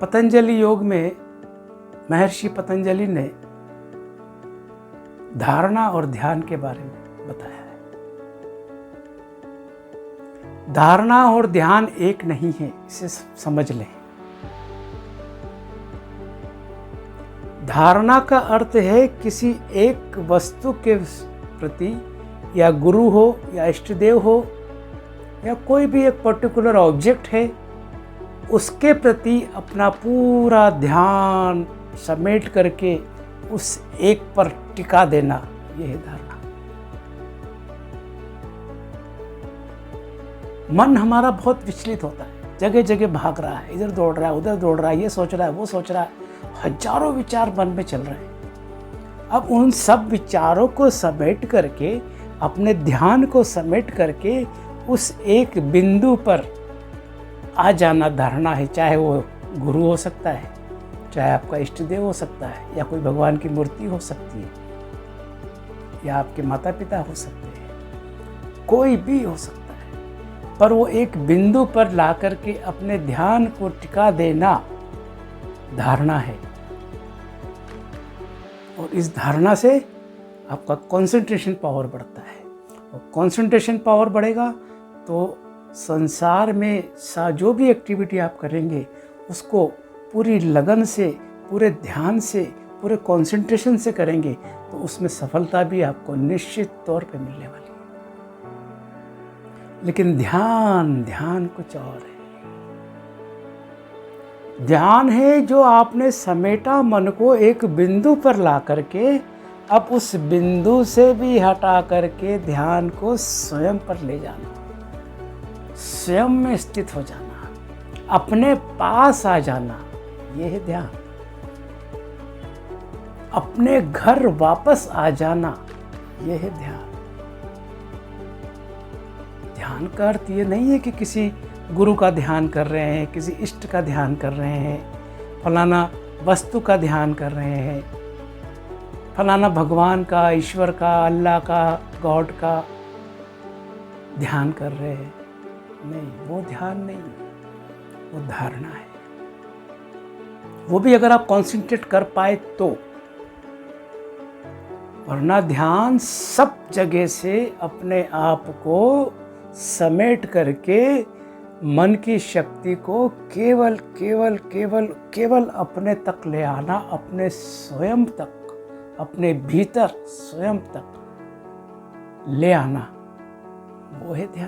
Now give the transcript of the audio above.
पतंजलि योग में महर्षि पतंजलि ने धारणा और ध्यान के बारे में बताया है। धारणा और ध्यान एक नहीं है, इसे समझ लें। धारणा का अर्थ है किसी एक वस्तु के प्रति, या गुरु हो या इष्टदेव हो या कोई भी एक पर्टिकुलर ऑब्जेक्ट है, उसके प्रति अपना पूरा ध्यान समेट करके उस एक पर टिका देना, यह है धारणा। मन हमारा बहुत विचलित होता है, जगह जगह भाग रहा है, इधर दौड़ रहा है, उधर दौड़ रहा है, ये सोच रहा है, वो सोच रहा है, हजारों विचार मन में चल रहे हैं। अब उन सब विचारों को समेट करके, अपने ध्यान को समेट करके उस एक बिंदु पर आ जाना धारणा है। चाहे वो गुरु हो सकता है, चाहे आपका इष्ट देव हो सकता है, या कोई भगवान की मूर्ति हो सकती है, या आपके माता पिता हो सकते हैं, कोई भी हो सकता है। पर वो एक बिंदु पर ला करके अपने ध्यान को टिका देना धारणा है। और इस धारणा से आपका कंसंट्रेशन पावर बढ़ता है, और कंसंट्रेशन पावर बढ़ेगा तो संसार में जो भी एक्टिविटी आप करेंगे उसको पूरी लगन से, पूरे ध्यान से, पूरे कंसंट्रेशन से करेंगे तो उसमें सफलता भी आपको निश्चित तौर पे मिलने वाली है। लेकिन ध्यान कुछ और है। ध्यान है जो आपने समेटा मन को एक बिंदु पर ला करके, अब उस बिंदु से भी हटा करके ध्यान को स्वयं पर ले जाना, स्वयं में स्थित हो जाना, अपने पास आ जाना, यह है ध्यान। अपने घर वापस आ जाना, यह है ध्यान। ध्यान का अर्थ ये नहीं है कि किसी गुरु का ध्यान कर रहे हैं, किसी इष्ट का ध्यान कर रहे हैं, फलाना वस्तु का ध्यान कर रहे हैं, फलाना भगवान का, ईश्वर का, अल्लाह का, गॉड का ध्यान कर रहे हैं। नहीं, वो ध्यान नहीं, वो धारणा है। वो भी अगर आप कंसंट्रेट कर पाए तो, वरना ध्यान सब जगह से अपने आप को समेट करके मन की शक्ति को केवल केवल केवल केवल अपने तक ले आना, अपने स्वयं तक, अपने भीतर स्वयं तक ले आना, वो है ध्यान।